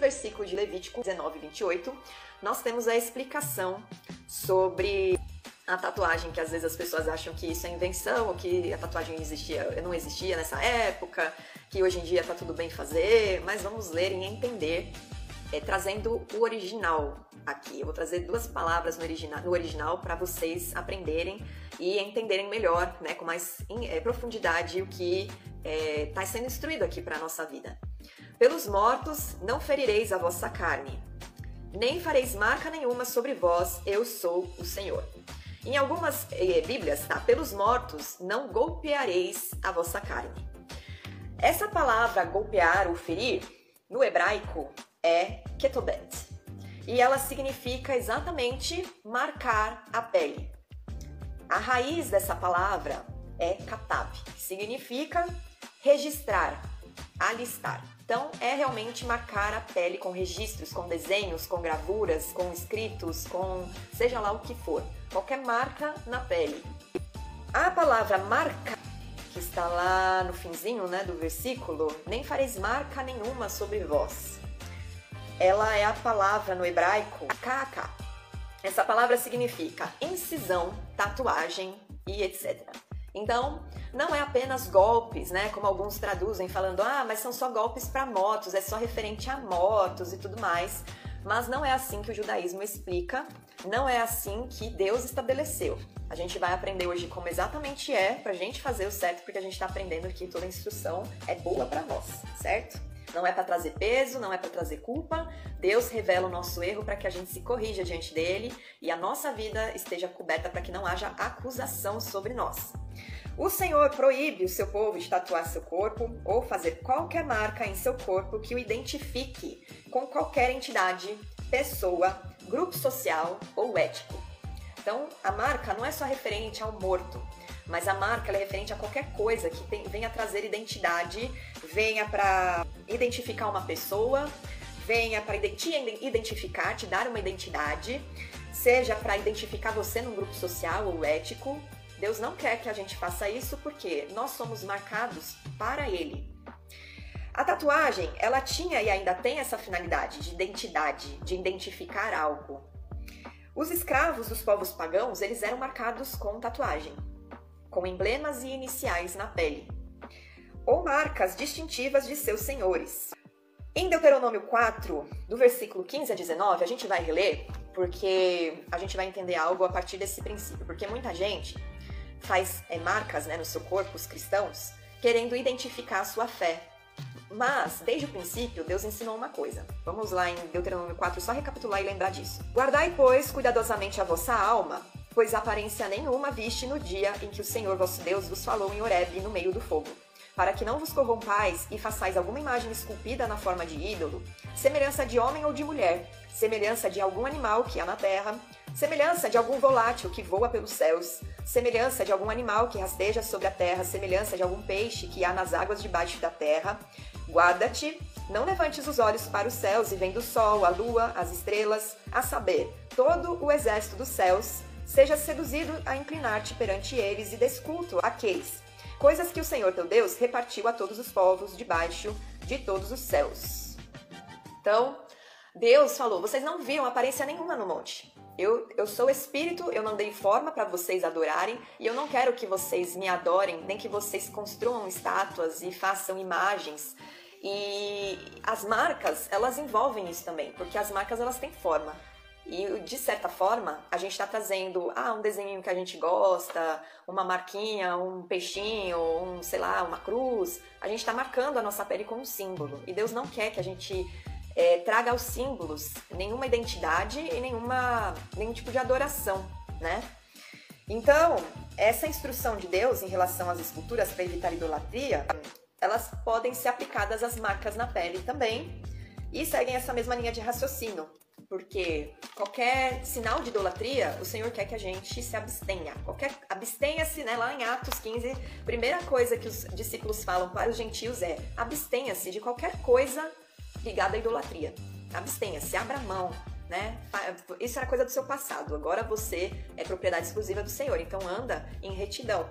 versículo de Levítico 19, 28, nós temos a explicação sobre a tatuagem, que às vezes as pessoas acham que isso é invenção, ou que a tatuagem não existia nessa época, que hoje em dia tá tudo bem fazer, mas vamos ler e entender, trazendo o original aqui. Eu vou trazer duas palavras no original para vocês aprenderem e entenderem melhor, né, com mais profundidade o que está sendo instruído aqui para a nossa vida. Pelos mortos não ferireis a vossa carne, nem fareis marca nenhuma sobre vós, eu sou o Senhor. Em algumas Bíblias, tá? Pelos mortos não golpeareis a vossa carne. Essa palavra golpear ou ferir, no hebraico, é ketobet. E ela significa exatamente marcar a pele. A raiz dessa palavra é katab, que significa registrar, alistar. Então, é realmente marcar a pele com registros, com desenhos, com gravuras, com escritos, com seja lá o que for. Qualquer marca na pele. A palavra marca, que está lá no finzinho, né, do versículo, nem fareis marca nenhuma sobre vós. Ela é a palavra no hebraico kaka. Essa palavra significa incisão, tatuagem e etc. Então, não é apenas golpes, né? Como alguns traduzem falando, mas são só golpes para motos, é só referente a motos e tudo mais. Mas não é assim que o judaísmo explica, não é assim que Deus estabeleceu. A gente vai aprender hoje como exatamente é pra gente fazer o certo, porque a gente tá aprendendo que toda instrução é boa para nós, certo? Não é para trazer peso, não é para trazer culpa. Deus revela o nosso erro para que a gente se corrija diante dele e a nossa vida esteja coberta para que não haja acusação sobre nós. O Senhor proíbe o seu povo de tatuar seu corpo ou fazer qualquer marca em seu corpo que o identifique com qualquer entidade, pessoa, grupo social ou ético. Então, a marca não é só referente ao morto, mas a marca ela é referente a qualquer coisa que venha trazer identidade, venha para identificar uma pessoa, venha para te identificar, te dar uma identidade, seja para identificar você num grupo social ou ético. Deus não quer que a gente faça isso porque nós somos marcados para Ele. A tatuagem, ela tinha e ainda tem essa finalidade de identidade, de identificar algo. Os escravos dos povos pagãos, eles eram marcados com tatuagem, com emblemas e iniciais na pele, ou marcas distintivas de seus senhores. Em Deuteronômio 4, do versículo 15 a 19, a gente vai reler, porque a gente vai entender algo a partir desse princípio, porque muita gente faz marcas, né, no seu corpo, os cristãos, querendo identificar a sua fé. Mas, desde o princípio, Deus ensinou uma coisa. Vamos lá em Deuteronômio 4, só recapitular e lembrar disso. Guardai, pois, cuidadosamente a vossa alma, pois aparência nenhuma viste no dia em que o Senhor vosso Deus vos falou em Horebe no meio do fogo, para que não vos corrompais e façais alguma imagem esculpida na forma de ídolo, semelhança de homem ou de mulher, semelhança de algum animal que há na terra, semelhança de algum volátil que voa pelos céus, semelhança de algum animal que rasteja sobre a terra, semelhança de algum peixe que há nas águas debaixo da terra. Guarda-te, não levantes os olhos para os céus e vendo o sol, a lua, as estrelas, a saber, todo o exército dos céus, seja seduzido a inclinar-te perante eles e desculto àqueles, coisas que o Senhor teu Deus repartiu a todos os povos debaixo de todos os céus. Então, Deus falou, vocês não viram aparência nenhuma no monte. Eu sou espírito, eu não dei forma para vocês adorarem e eu não quero que vocês me adorem, nem que vocês construam estátuas e façam imagens. E as marcas, elas envolvem isso também, porque as marcas elas têm forma. E de certa forma, a gente está trazendo um desenho que a gente gosta, uma marquinha, um peixinho, sei lá, uma cruz. A gente está marcando a nossa pele com um símbolo. E Deus não quer que a gente traga aos símbolos nenhuma identidade e nenhum tipo de adoração, né? Então, essa instrução de Deus em relação às esculturas para evitar idolatria, elas podem ser aplicadas às marcas na pele também e seguem essa mesma linha de raciocínio, porque qualquer sinal de idolatria, o Senhor quer que a gente se abstenha. Abstenha-se, né? Lá em Atos 15, primeira coisa que os discípulos falam para os gentios é abstenha-se de qualquer coisa ligada à idolatria. Abstenha-se, abra mão, né? Isso era coisa do seu passado. Agora você é propriedade exclusiva do Senhor, então anda em retidão.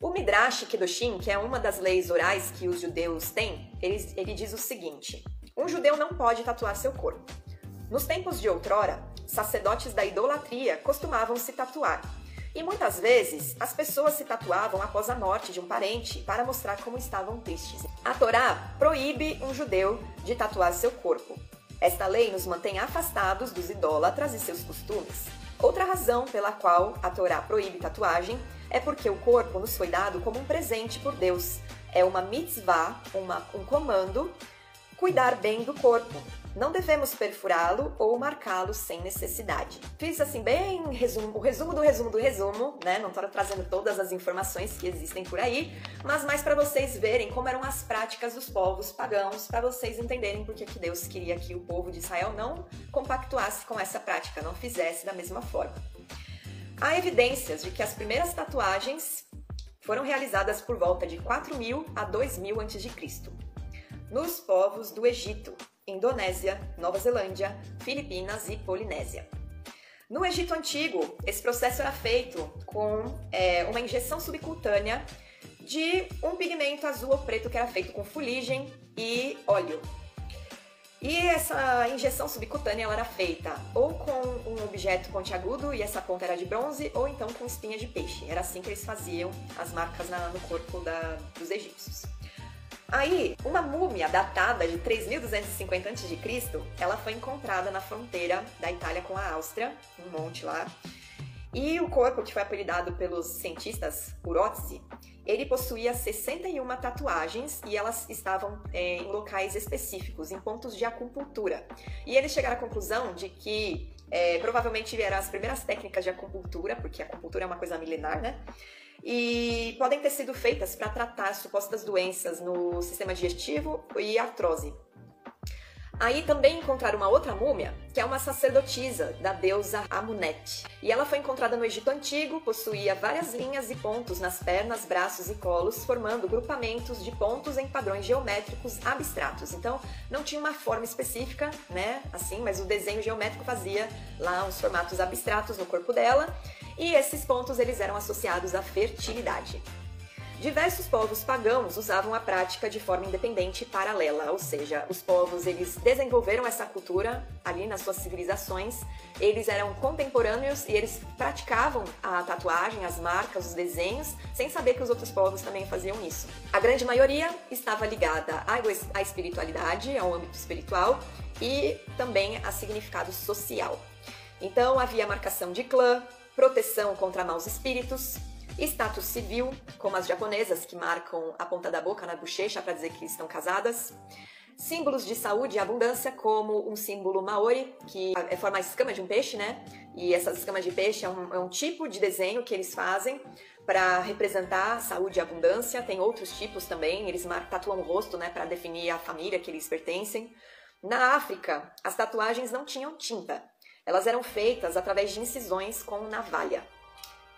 O Midrash Kedoshim, que é uma das leis orais que os judeus têm, ele diz o seguinte: Um judeu não pode tatuar seu corpo. Nos tempos de outrora, sacerdotes da idolatria costumavam se tatuar. E muitas vezes, as pessoas se tatuavam após a morte de um parente para mostrar como estavam tristes. A Torá proíbe um judeu de tatuar seu corpo. Esta lei nos mantém afastados dos idólatras e seus costumes. Outra razão pela qual a Torá proíbe tatuagem é porque o corpo nos foi dado como um presente por Deus. É uma mitzvah, um comando, cuidar bem do corpo. Não devemos perfurá-lo ou marcá-lo sem necessidade. Fiz assim bem o resumo do resumo do resumo, né? Não estou trazendo todas as informações que existem por aí, mas mais para vocês verem como eram as práticas dos povos pagãos, para vocês entenderem por que Deus queria que o povo de Israel não compactuasse com essa prática, não fizesse da mesma forma. Há evidências de que as primeiras tatuagens foram realizadas por volta de 4.000 a 2.000 a.C. nos povos do Egito, Indonésia, Nova Zelândia, Filipinas e Polinésia. No Egito Antigo, esse processo era feito com uma injeção subcutânea de um pigmento azul ou preto que era feito com fuligem e óleo. E essa injeção subcutânea ela era feita ou com um objeto pontiagudo e essa ponta era de bronze, ou então com espinha de peixe. Era assim que eles faziam as marcas no corpo dos egípcios. Aí, uma múmia datada de 3.250 a.C., ela foi encontrada na fronteira da Itália com a Áustria, um monte lá. E o corpo, que foi apelidado pelos cientistas Urotzi, ele possuía 61 tatuagens e elas estavam em locais específicos, em pontos de acupuntura. E eles chegaram à conclusão de que provavelmente eram as primeiras técnicas de acupuntura, porque a acupuntura é uma coisa milenar, né? E podem ter sido feitas para tratar supostas doenças no sistema digestivo e artrose. Aí também encontraram uma outra múmia, que é uma sacerdotisa da deusa Amunet. E ela foi encontrada no Egito Antigo, possuía várias linhas e pontos nas pernas, braços e colos, formando grupamentos de pontos em padrões geométricos abstratos. Então, não tinha uma forma específica, né, assim, mas o desenho geométrico fazia lá uns formatos abstratos no corpo dela, e esses pontos eles eram associados à fertilidade. Diversos povos pagãos usavam a prática de forma independente e paralela, ou seja, os povos eles desenvolveram essa cultura ali nas suas civilizações, eles eram contemporâneos e eles praticavam a tatuagem, as marcas, os desenhos, sem saber que os outros povos também faziam isso. A grande maioria estava ligada à espiritualidade, ao âmbito espiritual e também a significado social. Então havia marcação de clã, proteção contra maus espíritos, status civil, como as japonesas que marcam a ponta da boca na bochecha para dizer que estão casadas, símbolos de saúde e abundância, como um símbolo maori, que forma a escama de um peixe, né? E essas escamas de peixe é um tipo de desenho que eles fazem para representar saúde e abundância. Tem outros tipos também, eles tatuam o rosto, né, para definir a família que eles pertencem. Na África, as tatuagens não tinham tinta, elas eram feitas através de incisões com navalha.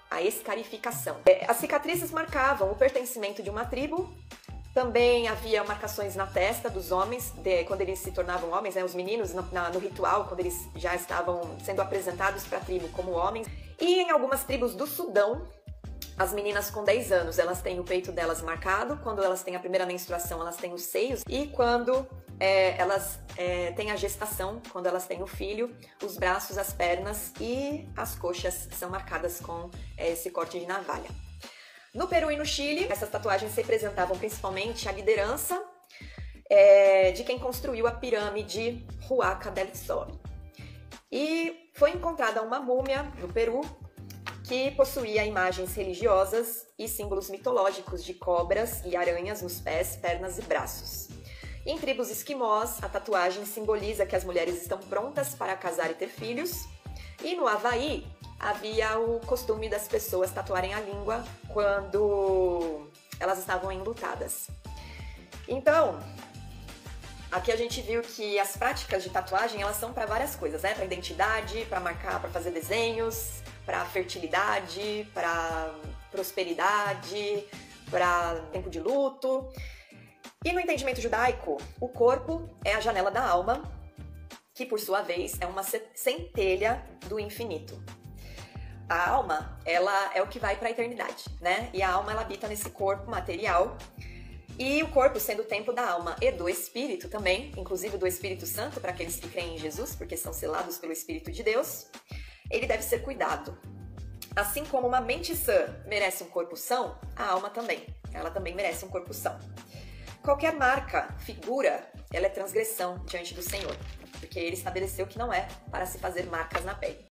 A escarificação. As cicatrizes marcavam o pertencimento de uma tribo. Também havia marcações na testa dos homens, quando eles se tornavam homens, né, os meninos no ritual, quando eles já estavam sendo apresentados para a tribo como homens. E em algumas tribos do Sudão, as meninas com 10 anos, elas têm o peito delas marcado, quando elas têm a primeira menstruação, elas têm os seios, e quando elas têm a gestação, quando elas têm o filho, os braços, as pernas e as coxas são marcadas com esse corte de navalha. No Peru e no Chile, essas tatuagens representavam principalmente a liderança de quem construiu a pirâmide Huaca del Sol. E foi encontrada uma múmia no Peru que possuía imagens religiosas e símbolos mitológicos de cobras e aranhas nos pés, pernas e braços. Em tribos esquimós, a tatuagem simboliza que as mulheres estão prontas para casar e ter filhos. E no Havaí, havia o costume das pessoas tatuarem a língua quando elas estavam enlutadas. Então, aqui a gente viu que as práticas de tatuagem, elas são para várias coisas, né? Para identidade, para marcar, para fazer desenhos, para fertilidade, para prosperidade, para tempo de luto. E no entendimento judaico, o corpo é a janela da alma, que por sua vez é uma centelha do infinito. A alma, ela é o que vai para a eternidade, né? E a alma, ela habita nesse corpo material. E o corpo sendo o templo da alma e do Espírito também, inclusive do Espírito Santo, para aqueles que creem em Jesus, porque são selados pelo Espírito de Deus, ele deve ser cuidado. Assim como uma mente sã merece um corpo são, a alma também. Ela também merece um corpo são. Qualquer marca, figura, ela é transgressão diante do Senhor, porque ele estabeleceu que não é para se fazer marcas na pele.